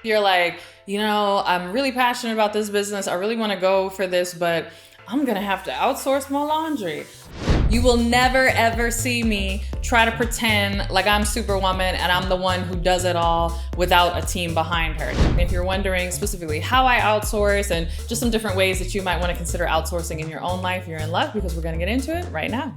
You're like, I'm really passionate about this business. I really want to go for this, but I'm going to have to outsource my laundry. You will never ever see me try to pretend like I'm Superwoman and I'm the one who does it all without a team behind her. If you're wondering specifically how I outsource and just some different ways that you might want to consider outsourcing in your own life, you're in luck because we're going to get into it right now.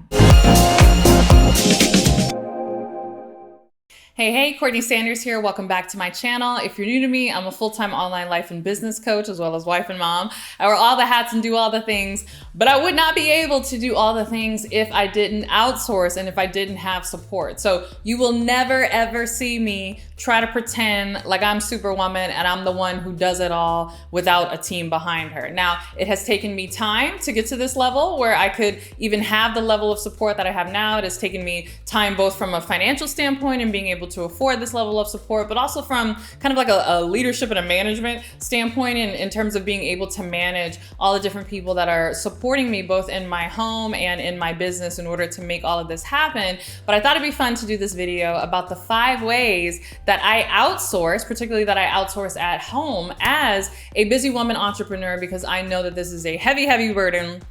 Hey, CourtneyLSanders here. Welcome back to my channel. If you're new to me, I'm a full-time online life and business coach as well as wife and mom. I wear all the hats and do all the things, but I would not be able to do all the things if I didn't outsource and if I didn't have support. So you will never ever see me try to pretend like I'm Superwoman and I'm the one who does it all without a team behind her. Now, it has taken me time to get to this level where I could even have the level of support that I have now. It has taken me time both from a financial standpoint and being able to afford this level of support, but also from kind of like a leadership and a management standpoint in terms of being able to manage all the different people that are supporting me both in my home and in my business in order to make all of this happen. But I thought it'd be fun to do this video about the 5 ways that I outsource, particularly that I outsource at home as a busy woman entrepreneur, because I know that this is a heavy, heavy burden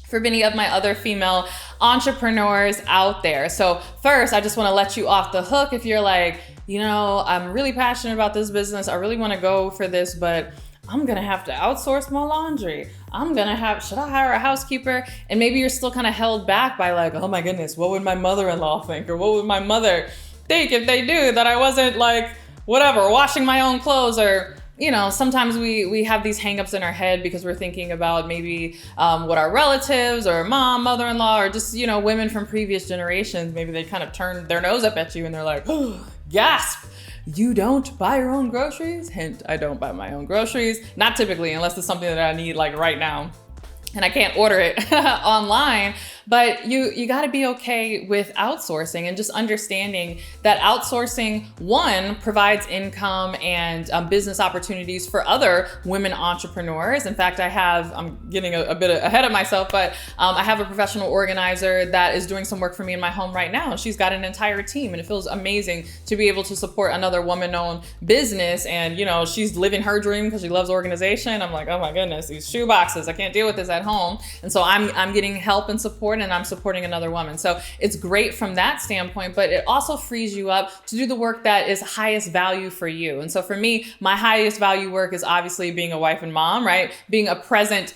for many of my other female entrepreneurs out there. So first, I just wanna let you off the hook if you're like, I'm really passionate about this business. I really wanna go for this, but I'm gonna have to outsource my laundry. Should I hire a housekeeper? And maybe you're still kind of held back by like, oh my goodness, what would my mother-in-law think? Or what would my mother think if they knew that I wasn't like, whatever, washing my own clothes? Or sometimes we have these hangups in our head because we're thinking about maybe what our relatives or mom, mother-in-law, or just, women from previous generations, maybe they kind of turn their nose up at you and they're like, oh, gasp, you don't buy your own groceries? Hint, I don't buy my own groceries. Not typically, unless it's something that I need like right now and I can't order it online. But you got to be okay with outsourcing and just understanding that outsourcing, one, provides income and business opportunities for other women entrepreneurs. In fact, I'm getting a bit ahead of myself, but I have a professional organizer that is doing some work for me in my home right now. She's got an entire team and it feels amazing to be able to support another woman-owned business. And she's living her dream because she loves organization. I'm like, oh my goodness, these shoe boxes, I can't deal with this at home. And so I'm getting help and support and I'm supporting another woman. So it's great from that standpoint, but it also frees you up to do the work that is highest value for you. And so for me, my highest value work is obviously being a wife and mom, right? Being a present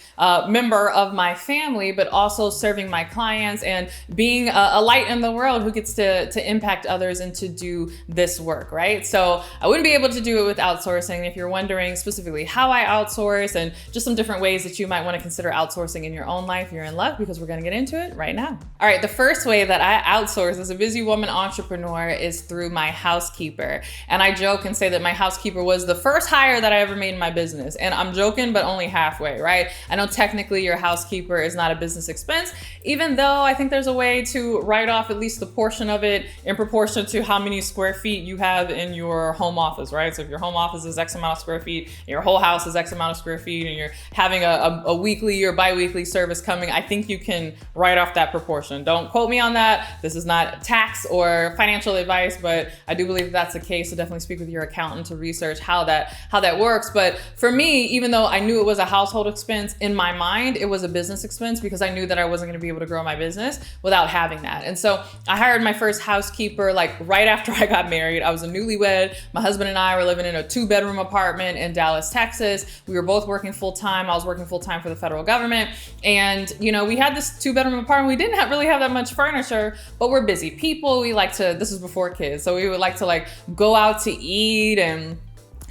member of my family, but also serving my clients and being a light in the world who gets to impact others and to do this work, right? So I wouldn't be able to do it with outsourcing. If you're wondering specifically how I outsource and just some different ways that you might want to consider outsourcing in your own life, you're in luck because we're going to get into it right now. All right, the first way that I outsource as a busy woman entrepreneur is through my housekeeper. And I joke and say that my housekeeper was the first hire that I ever made in my business. And I'm joking, but only halfway, right? I know technically your housekeeper is not a business expense, even though I think there's a way to write off at least the portion of it in proportion to how many square feet you have in your home office, right? So if your home office is X amount of square feet, your whole house is X amount of square feet, and you're having a weekly or bi-weekly service coming, I think you can write off that proportion. Don't quote me on that. This is not tax or financial advice, but I do believe that's the case. So definitely speak with your accountant to research how that works. But for me, even though I knew it was a household expense, in my mind, it was a business expense because I knew that I wasn't going to be able to grow my business without having that. And so I hired my first housekeeper like right after I got married. I was a newlywed. My husband and I were living in a 2-bedroom apartment in Dallas, Texas. We were both working full time. I was working full time for the federal government. And, we had this 2-bedroom apartment. We didn't really have that much furniture, but we're busy people. This was before kids. So we would like to like go out to eat and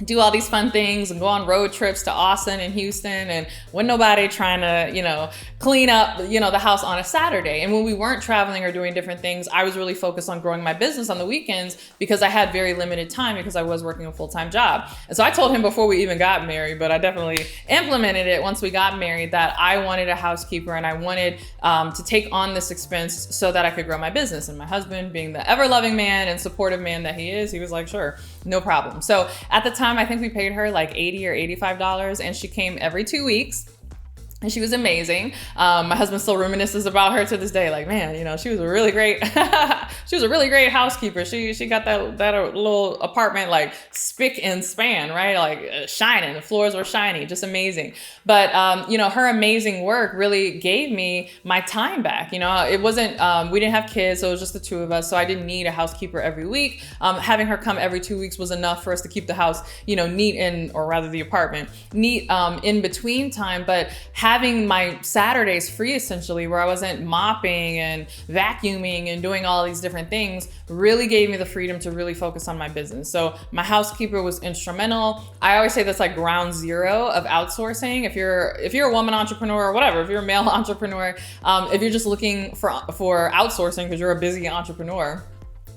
do all these fun things and go on road trips to Austin and Houston, and when nobody trying to, clean up, the house on a Saturday. And when we weren't traveling or doing different things, I was really focused on growing my business on the weekends because I had very limited time because I was working a full-time job. And so I told him before we even got married, but I definitely implemented it once we got married, that I wanted a housekeeper and I wanted to take on this expense so that I could grow my business. And my husband, being the ever-loving man and supportive man that he is, he was like, sure, no problem. So at the time, I think we paid her like $80 or $85, and she came every 2 weeks. And she was amazing. My husband still reminisces about her to this day. Like, man, you know, she was a really great, she was a really great housekeeper. She got that little apartment like spick and span, right? Like shining. The floors were shiny, just amazing. But you know, her amazing work really gave me my time back. You know, it wasn't, we didn't have kids, so it was just the two of us. So I didn't need a housekeeper every week. Having her come every 2 weeks was enough for us to keep the house, you know, neat or rather the apartment neat in between time. But having my Saturdays free, essentially, where I wasn't mopping and vacuuming and doing all these different things, really gave me the freedom to really focus on my business. So my housekeeper was instrumental. I always say that's like ground zero of outsourcing. If you're a woman entrepreneur or whatever, if you're a male entrepreneur, if you're just looking for outsourcing because you're a busy entrepreneur,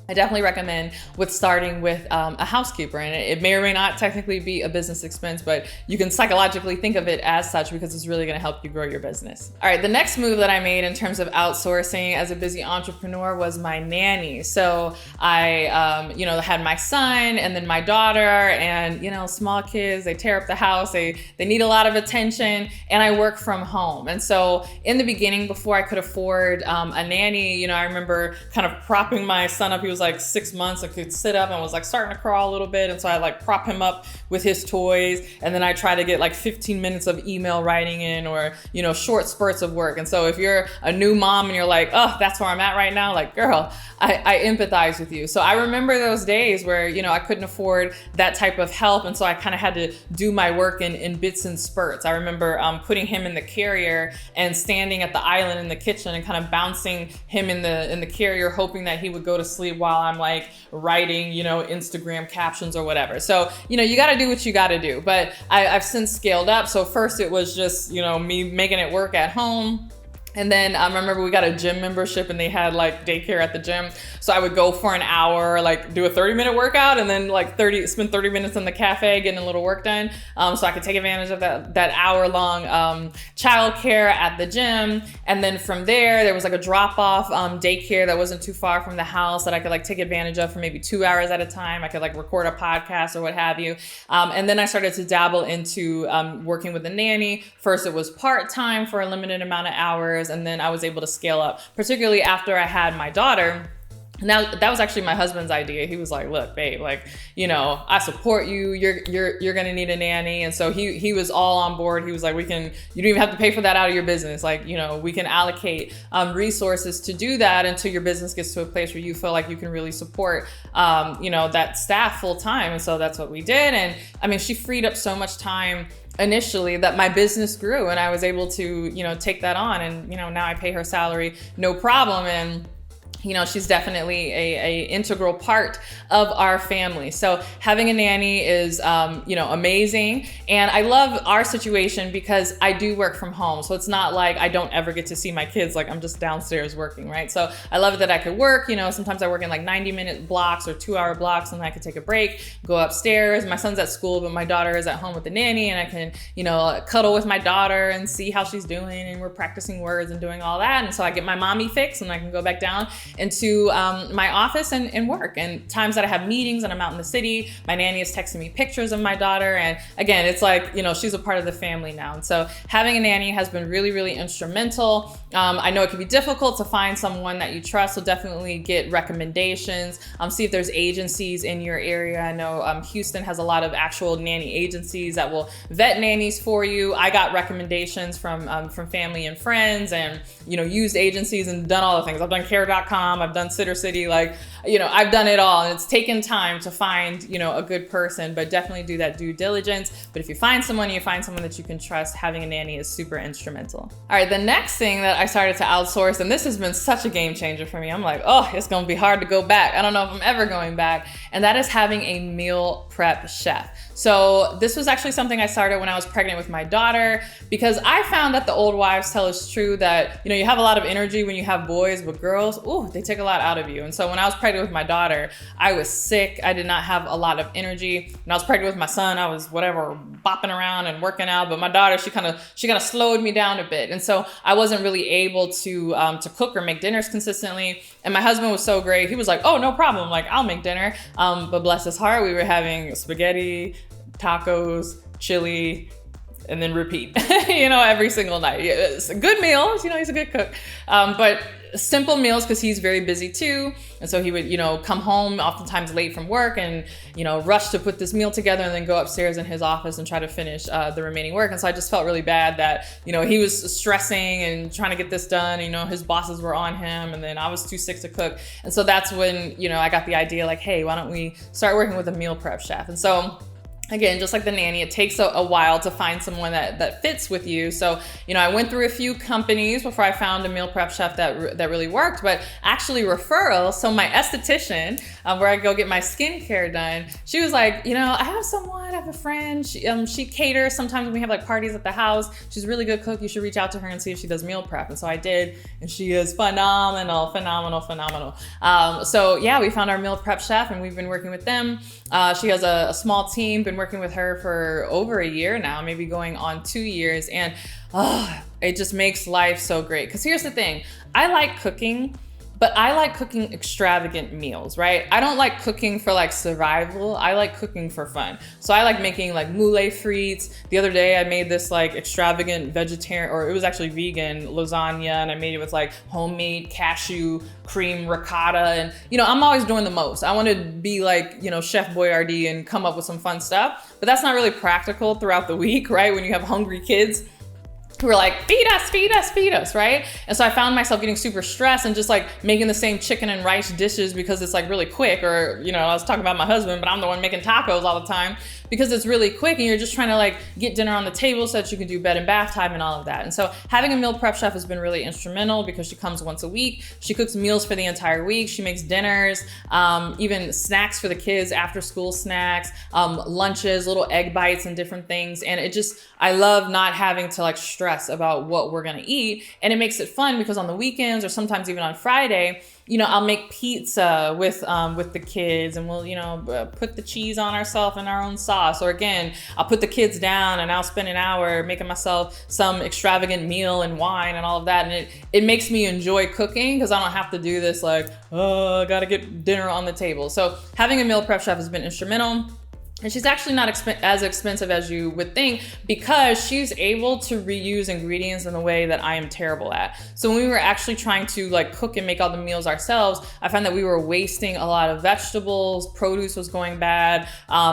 I definitely recommend starting with a housekeeper. And it may or may not technically be a business expense, but you can psychologically think of it as such because it's really gonna help you grow your business. All right, the next move that I made in terms of outsourcing as a busy entrepreneur was my nanny. So I, you know, had my son and then my daughter, and, you know, small kids, they tear up the house, they need a lot of attention, and I work from home. And so in the beginning, before I could afford a nanny, you know, I remember kind of propping my son up. He was like 6 months. I could sit up and was like starting to crawl a little bit. And so I like prop him up with his toys. And then I try to get like 15 minutes of email writing in, or, you know, short spurts of work. And so if you're a new mom and you're like, oh, that's where I'm at right now, like, girl, I empathize with you. So I remember those days where, you know, I couldn't afford that type of help. And so I kind of had to do my work in bits and spurts. I remember putting him in the carrier and standing at the island in the kitchen and kind of bouncing him in the carrier, hoping that he would go to sleep while I'm like writing, you know, Instagram captions or whatever. So, you know, you got to do what you got to do. But I've since scaled up. So first it was just, you know, me making it work at home. And then I remember we got a gym membership and they had like daycare at the gym. So I would go for an hour, like do a 30-minute workout, and then like spend 30 minutes in the cafe getting a little work done. So I could take advantage of that hour-long childcare at the gym. And then from there was like a drop-off daycare that wasn't too far from the house that I could like take advantage of for maybe 2 hours at a time. I could like record a podcast or what have you. And then I started to dabble into working with a nanny. First it was part-time for a limited amount of hours. And then I was able to scale up, particularly after I had my daughter. Now that was actually my husband's idea. He was like, look, babe, like, you know, I support you. You're going to need a nanny. And so he was all on board. He was like, you don't even have to pay for that out of your business. Like, you know, we can allocate resources to do that until your business gets to a place where you feel like you can really support, you know, that staff full time. And so that's what we did. And I mean, she freed up so much time initially that my business grew, and I was able to, you know, take that on. And, you know, now I pay her salary, no problem. And you know, she's definitely a integral part of our family. So having a nanny is, you know, amazing. And I love our situation because I do work from home. So it's not like I don't ever get to see my kids. Like I'm just downstairs working, right? So I love it that I could work, you know, sometimes I work in like 90-minute blocks or 2-hour blocks, and I could take a break, go upstairs. My son's at school, but my daughter is at home with the nanny, and I can, you know, cuddle with my daughter and see how she's doing. And we're practicing words and doing all that. And so I get my mommy fix, and I can go back down into my office and work. And times that I have meetings and I'm out in the city, my nanny is texting me pictures of my daughter. And again, it's like, you know, she's a part of the family now. And so having a nanny has been really, really instrumental. I know it can be difficult to find someone that you trust, so definitely get recommendations. See if there's agencies in your area. I know Houston has a lot of actual nanny agencies that will vet nannies for you. I got recommendations from family and friends, and, you know, used agencies and done all the things. I've done care.com, I've done Sitter City, like, you know, I've done it all, and it's taken time to find, you know, a good person, but definitely do that due diligence. But if you find someone that you can trust, having a nanny is super instrumental. All right, the next thing that I started to outsource, and this has been such a game changer for me. I'm like, oh, it's gonna be hard to go back. I don't know if I'm ever going back. And that is having a meal prep chef. So this was actually something I started when I was pregnant with my daughter, because I found that the old wives tell us true that, you know, you have a lot of energy when you have boys, but girls, ooh, they take a lot out of you. And so when I was pregnant with my daughter, I was sick. I did not have a lot of energy. When I was pregnant with my son, I was whatever, bopping around and working out. But my daughter, she kind of slowed me down a bit. And so I wasn't really able to cook or make dinners consistently. And my husband was so great. He was like, oh, no problem. Like, I'll make dinner. But bless his heart, we were having spaghetti, tacos, chili, and then repeat, every single night. It's good meals, he's a good cook. But simple meals because he's very busy too. And so he would, come home oftentimes late from work and, rush to put this meal together and then go upstairs in his office and try to finish the remaining work. And so I just felt really bad that, he was stressing and trying to get this done. His bosses were on him and then I was too sick to cook. And so that's when, I got the idea like, hey, why don't we start working with a meal prep chef? And so again, just like the nanny, it takes a while to find someone that fits with you. So, I went through a few companies before I found a meal prep chef that really worked, but actually referrals. So my esthetician, where I go get my skincare done, she was like, I have a friend, she caters sometimes when we have like parties at the house. She's a really good cook. You should reach out to her and see if she does meal prep. And so I did, and she is phenomenal. So yeah, we found our meal prep chef and we've been working with them. She has a small team, been working with her for over a year now, maybe going on 2 years. And it just makes life so great. Because here's the thing, I like cooking, but I like cooking extravagant meals, right? I don't like cooking for like survival. I like cooking for fun. So I like making like moule frites. The other day I made this like extravagant vegetarian, or it was actually vegan lasagna, and I made it with like homemade cashew cream ricotta. And I'm always doing the most. I want to be like, Chef Boyardee and come up with some fun stuff, but that's not really practical throughout the week, right? When you have hungry kids who are like, feed us, right? And so I found myself getting super stressed and just like making the same chicken and rice dishes because it's like really quick. Or, I was talking about my husband, but I'm the one making tacos all the time because it's really quick and you're just trying to like get dinner on the table so that you can do bed and bath time and all of that. And so having a meal prep chef has been really instrumental because she comes once a week. She cooks meals for the entire week. She makes dinners, even snacks for the kids, after school snacks, lunches, little egg bites and different things. And I love not having to like stress about what we're gonna eat. And it makes it fun because on the weekends or sometimes even on Friday, I'll make pizza with the kids and we'll, put the cheese on ourselves and our own sauce. Or again, I'll put the kids down and I'll spend an hour making myself some extravagant meal and wine and all of that. And it makes me enjoy cooking because I don't have to do this like, I gotta get dinner on the table. So having a meal prep chef has been instrumental. And she's actually not as expensive as you would think because she's able to reuse ingredients in a way that I am terrible at. So when we were actually trying to like cook and make all the meals ourselves, I found that we were wasting a lot of vegetables, produce was going bad,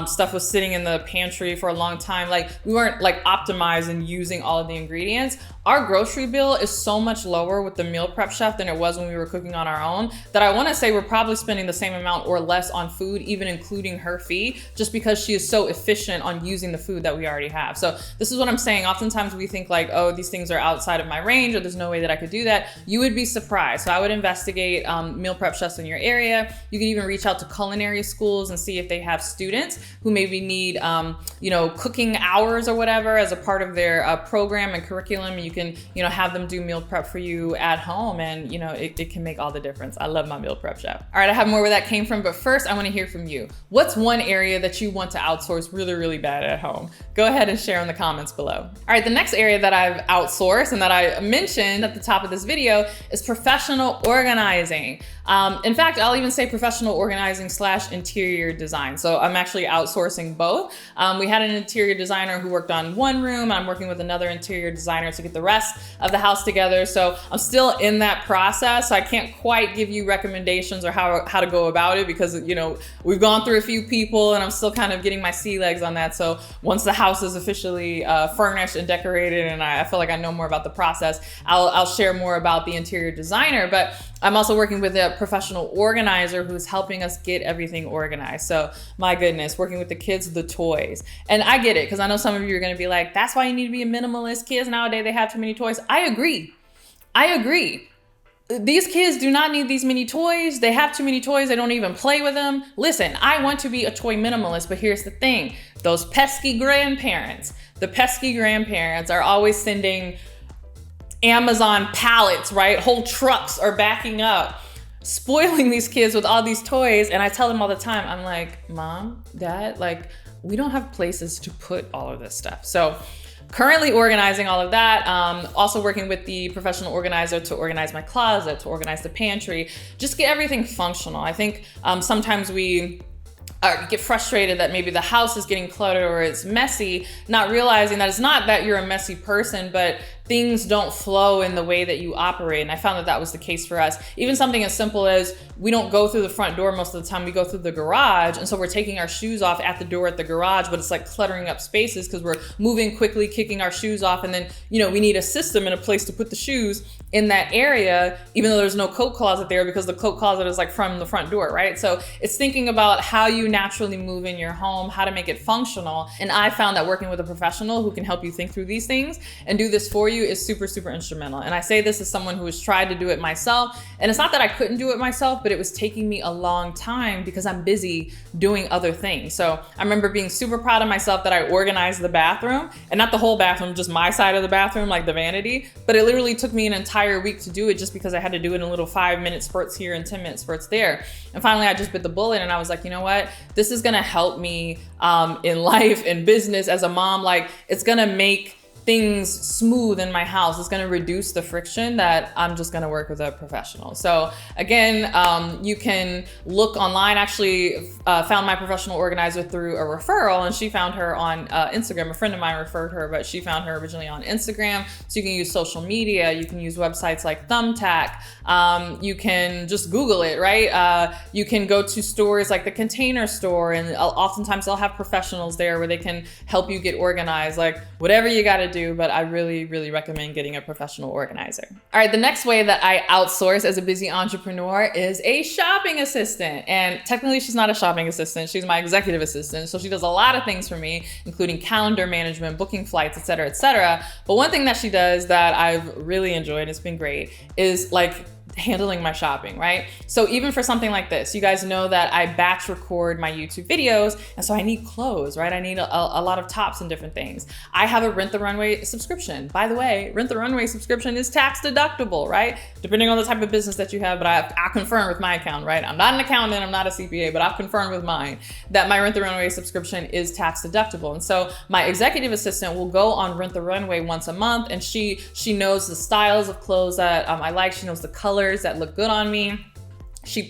stuff was sitting in the pantry for a long time. Like we weren't like optimized in using all of the ingredients. Our grocery bill is so much lower with the meal prep chef than it was when we were cooking on our own that I want to say we're probably spending the same amount or less on food, even including her fee, just because she is so efficient on using the food that we already have. So this is what I'm saying. Oftentimes we think like, oh, these things are outside of my range or there's no way that I could do that. You would be surprised. So I would investigate meal prep chefs in your area. You can even reach out to culinary schools and see if they have students who maybe need, cooking hours or whatever as a part of their program and curriculum. You can, have them do meal prep for you at home and, it can make all the difference. I love my meal prep chef. All right, I have more where that came from, but first I want to hear from you. What's one area that you want to outsource really, really bad at home? Go ahead and share in the comments below. All right, the next area that I've outsourced and that I mentioned at the top of this video is professional organizing. In fact, I'll even say professional organizing / interior design. So I'm actually outsourcing both. We had an interior designer who worked on one room. I'm working with another interior designer to get the rest of the house together. So I'm still in that process. So I can't quite give you recommendations or how to go about it because, we've gone through a few people and I'm still kind of getting my sea legs on that. So once the house is officially furnished and decorated and I feel like I know more about the process, I'll share more about the interior designer. But I'm also working with a professional organizer who's helping us get everything organized. So my goodness, working with the kids, the toys. And I get it, because I know some of you are gonna be like, that's why you need to be a minimalist. Kids nowadays, they have too many toys. I agree. These kids do not need these many toys. They have too many toys. They don't even play with them. Listen, I want to be a toy minimalist, but here's the thing. Those pesky grandparents are always sending Amazon pallets, right? Whole trucks are backing up, spoiling these kids with all these toys. And I tell them all the time, I'm like, Mom, Dad, like, we don't have places to put all of this stuff. So currently organizing all of that. Also working with the professional organizer to organize my closet, to organize the pantry, just get everything functional. I think sometimes we get frustrated that maybe the house is getting cluttered or it's messy, not realizing that it's not that you're a messy person, but things don't flow in the way that you operate. And I found that that was the case for us. Even something as simple as we don't go through the front door most of the time, we go through the garage. And so we're taking our shoes off at the door at the garage, but it's like cluttering up spaces because we're moving quickly, kicking our shoes off. And then, we need a system and a place to put the shoes in that area, even though there's no coat closet there because the coat closet is like from the front door, right? So it's thinking about how you naturally move in your home, how to make it functional. And I found that working with a professional who can help you think through these things and do this for you is super, super instrumental. And I say this as someone who has tried to do it myself. And it's not that I couldn't do it myself, but it was taking me a long time because I'm busy doing other things. So I remember being super proud of myself that I organized the bathroom, and not the whole bathroom, just my side of the bathroom, like the vanity. But it literally took me an entire week to do it just because I had to do it in little 5-minute spurts here and 10-minute spurts there. And finally I just bit the bullet and I was like, you know what? This is gonna help me in life and business as a mom. Like, it's gonna make things smooth in my house. It's gonna reduce the friction that I'm just gonna work with a professional. So again, you can look online. Actually found my professional organizer through a referral, and she found her on Instagram. A friend of mine referred her, but she found her originally on Instagram. So you can use social media, you can use websites like Thumbtack, you can just Google it, right? You can go to stores like the Container Store, and oftentimes they'll have professionals there where they can help you get organized, like whatever you gotta do, but I really, really recommend getting a professional organizer. All right, the next way that I outsource as a busy entrepreneur is a shopping assistant. And technically she's not a shopping assistant, she's my executive assistant. So she does a lot of things for me, including calendar management, booking flights, et cetera, et cetera. But one thing that she does that I've really enjoyed, it's been great, is like handling my shopping, right? So even for something like this, you guys know that I batch record my YouTube videos, and so I need clothes, right? I need a lot of tops and different things. I have a Rent the Runway subscription. By the way, Rent the Runway subscription is tax deductible, right? Depending on the type of business that you have, but I confirm with my account, right? I'm not an accountant, I'm not a CPA, but I've confirmed with mine that my Rent the Runway subscription is tax deductible. And so my executive assistant will go on Rent the Runway once a month, and she knows the styles of clothes that I like. She knows the colors that look good on me. She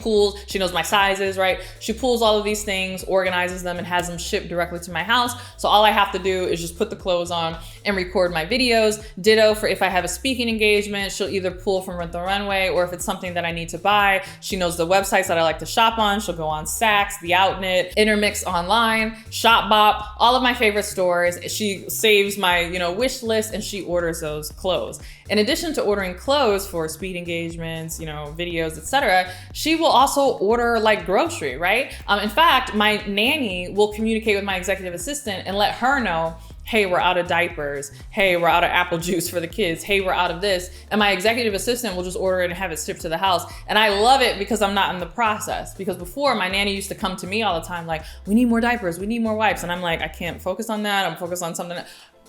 knows my sizes, right? She pulls all of these things, organizes them, and has them shipped directly to my house. So all I have to do is just put the clothes on and record my videos. Ditto for if I have a speaking engagement, she'll either pull from Rent the Runway, or if it's something that I need to buy, she knows the websites that I like to shop on. She'll go on Saks, The Outnet, Intermix Online, Shopbop, all of my favorite stores. She saves my, wish list, and she orders those clothes. In addition to ordering clothes for speed engagements, videos, etc., she will also order like grocery, right? In fact, my nanny will communicate with my executive assistant and let her know, hey, we're out of diapers. Hey, we're out of apple juice for the kids. Hey, we're out of this. And my executive assistant will just order it and have it shipped to the house. And I love it because I'm not in the process. Because before, my nanny used to come to me all the time like, we need more diapers, we need more wipes. And I'm like, I can't focus on that. I'm focused on something.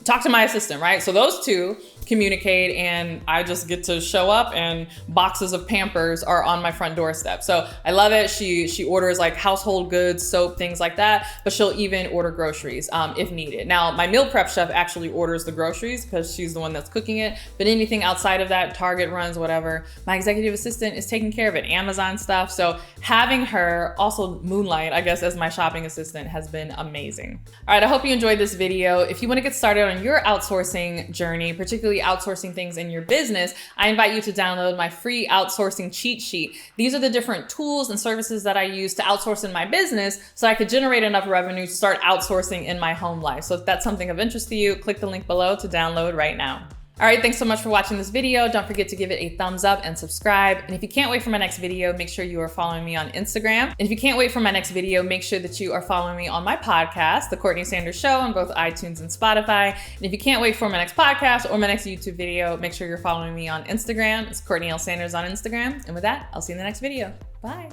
Talk to my assistant, right? So those two communicate, and I just get to show up, and boxes of Pampers are on my front doorstep. So I love it. She orders like household goods, soap, things like that, but she'll even order groceries if needed. Now, my meal prep chef actually orders the groceries because she's the one that's cooking it, but anything outside of that, Target runs, whatever, my executive assistant is taking care of it, Amazon stuff. So having her also moonlight, I guess, as my shopping assistant has been amazing. All right, I hope you enjoyed this video. If you want to get started on your outsourcing journey, particularly outsourcing things in your business, I invite you to download my free outsourcing cheat sheet. These are the different tools and services that I use to outsource in my business so I could generate enough revenue to start outsourcing in my home life. So if that's something of interest to you, click the link below to download right now. All right, thanks so much for watching this video. Don't forget to give it a thumbs up and subscribe. And if you can't wait for my next video, make sure you are following me on Instagram. And if you can't wait for my next video, make sure that you are following me on my podcast, The Courtney Sanders Show, on both iTunes and Spotify. And if you can't wait for my next podcast or my next YouTube video, make sure you're following me on Instagram. It's CourtneyLSanders on Instagram. And with that, I'll see you in the next video. Bye.